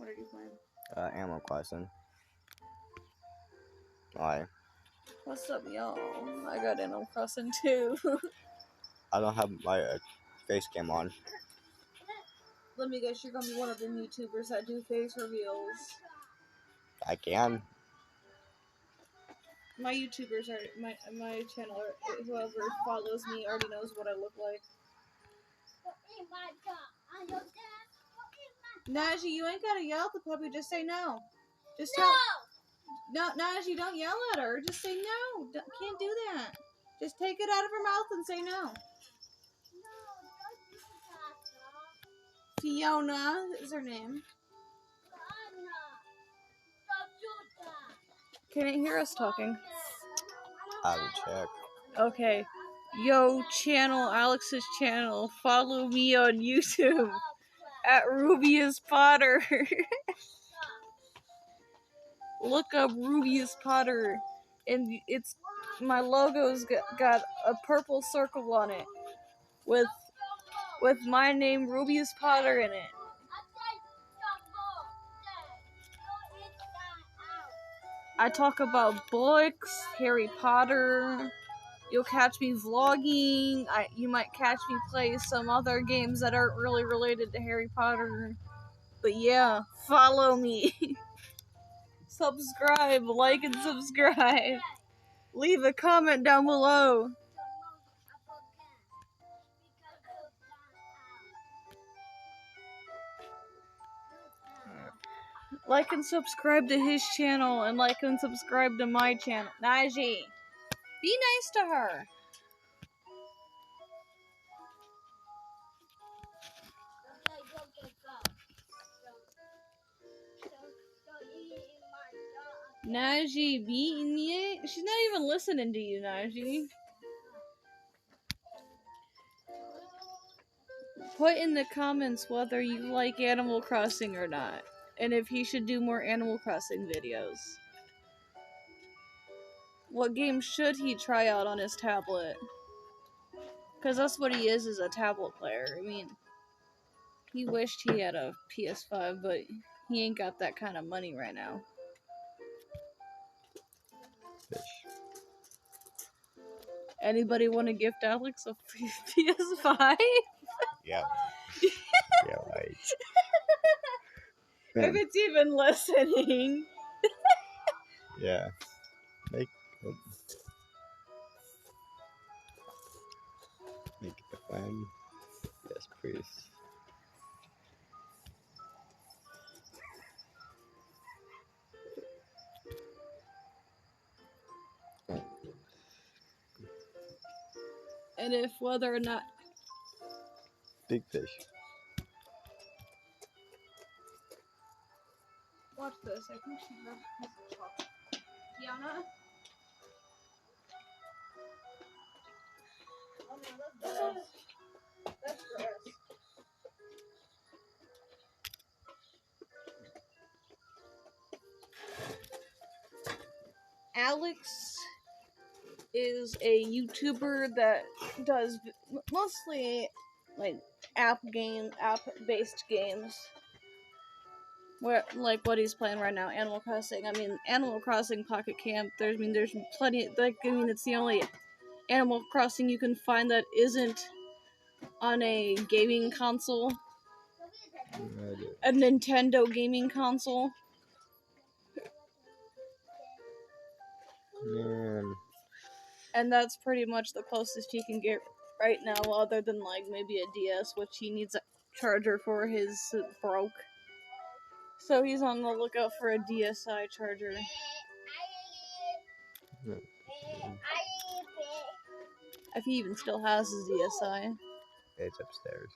What are you playing? Animal Crossing. Why? What's up, y'all? I got Animal Crossing too. I don't have my face cam on. Let me guess, you're gonna be one of them YouTubers that do face reveals. I can. My YouTubers are my channel. Whoever follows me already knows what I look like. Najee, you ain't gotta yell at the puppy. Just say no. Just tell. No, Najee, don't yell at her. Just say no. Can't do that. Just take it out of her mouth and say no. Fiona is her name. Can it hear us talking? I will check. Okay. Yo, channel, Alex's channel. Follow me on YouTube at Rubius Potter. Look up Rubius Potter, and it's my logo's got a purple circle on it with my name Rubius Potter in it. I talk about books, Harry Potter. You'll catch me vlogging. You might catch me play some other games that aren't really related to Harry Potter. But yeah, follow me. Subscribe, like and subscribe. Leave a comment down below. Like and subscribe to his channel and like and subscribe to my channel. Najee, be nice to her. Najee, she's not even listening to you, Najee. Put in the comments whether you like Animal Crossing or not, and if he should do more Animal Crossing videos. What game should he try out on his tablet? Because that's what he is a tablet player. I mean, he wished he had a PS5, but he ain't got that kind of money right now. Fish. Anybody want to gift Alex a PS5? Yep. Yeah, right. If it's even listening. Yeah. Make it a plan. Yes, please. And if whether or not... Big fish. Watch this. I think she grabbed a piece of chocolate. Fiona? Oh no, that's gross. That's gross. Alex is a YouTuber that does mostly like app-based games. Where, like what he's playing right now, Animal Crossing. I mean, Animal Crossing Pocket Camp. There's plenty. It's the only Animal Crossing you can find that isn't on a gaming console, a Nintendo gaming console. Man. And that's pretty much the closest he can get right now, other than like maybe a DS, which he needs a charger for. His broke. So he's on the lookout for a DSi charger. If he even still has his DSi. It's upstairs.